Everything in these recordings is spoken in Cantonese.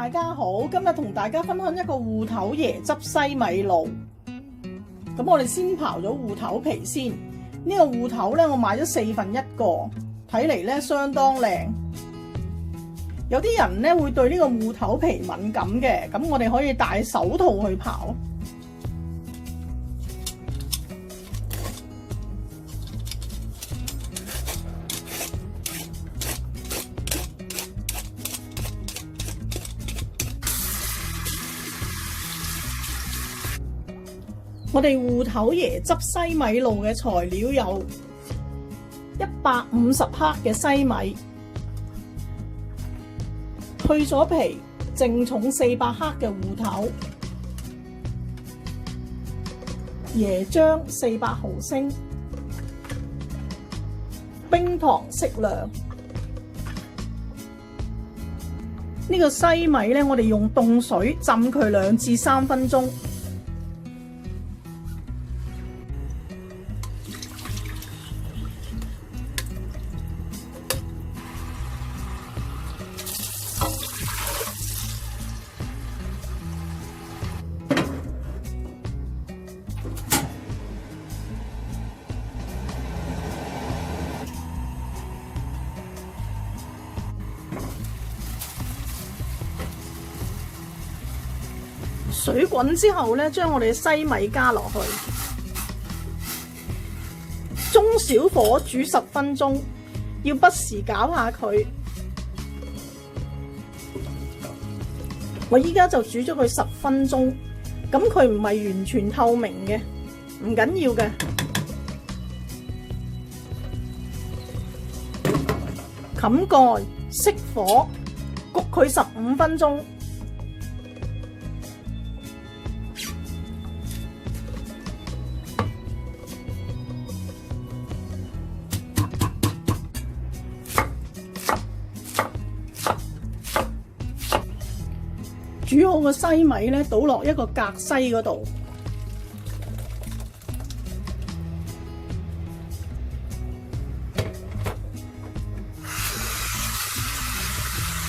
大家好，今日同大家分享一個芋頭椰汁西米露。咁我哋先刨咗芋頭皮先。呢個芋頭咧，我買咗1/4個，睇嚟咧相當靚。有啲人咧會對呢個芋頭皮敏感嘅，咁我哋可以戴手套去刨。我哋芋頭椰汁西米露嘅材料有150克嘅西米，去咗皮，淨重400克嘅芋頭，椰漿400毫升，冰糖適量。呢個西米咧，我哋用凍水浸佢2至3分鐘。水滾之後咧，將我哋嘅西米加落去，中小火煮10分鐘，要不時攪下佢。我依家就煮咗佢10分鐘，咁佢唔係完全透明嘅，唔緊要嘅。冚蓋，熄火，焗佢15分鐘。煮好嘅西米咧，倒落一個格西嗰度，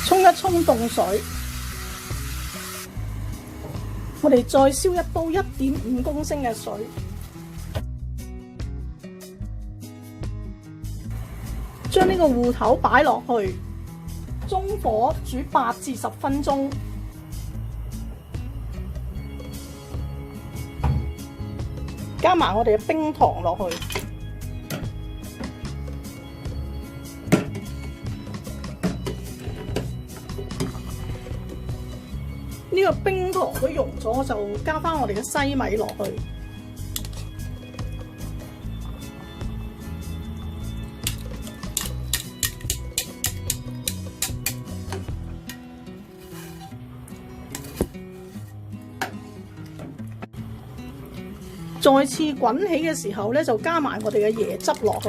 沖一沖凍水。我哋再燒一煲1.5公升嘅水，將呢個芋頭擺落去，中火煮8至10分鐘。加埋我哋嘅冰糖落去，呢個冰糖都溶咗，就加翻我哋嘅西米落去，再次滾起嘅時候咧，就加埋我哋嘅椰汁落去，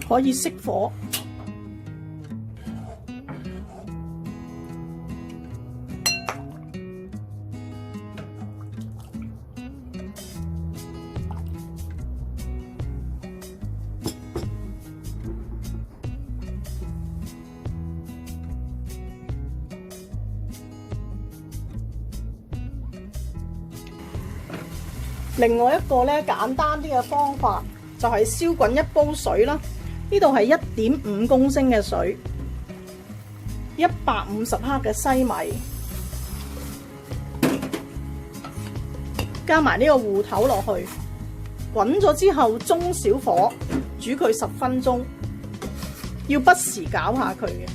可以熄火。另外一個咧簡單啲嘅方法就係燒滾一煲水啦。呢度係1.5公升嘅水，150克嘅西米，加埋呢個芋頭落去，滾咗之後中小火煮佢10分鐘，要不時攪下佢嘅。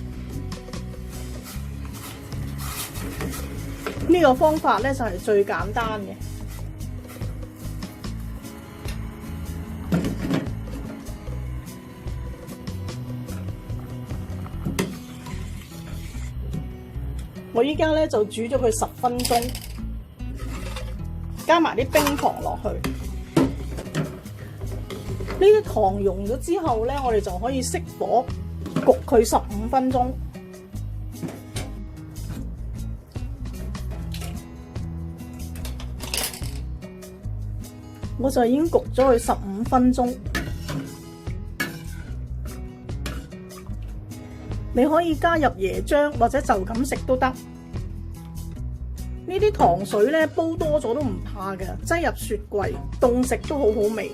呢個方法咧就係最簡單嘅。我依家咧就煮咗佢10分鐘，加埋啲冰糖落去。呢啲糖溶咗之後咧，我哋就可以熄火焗佢15分鐘。我就已經焗咗佢15分鐘。你可以加入椰漿或者就咁食都得。呢啲糖水咧煲多咗都唔怕嘅，擠入雪櫃凍食都好好味。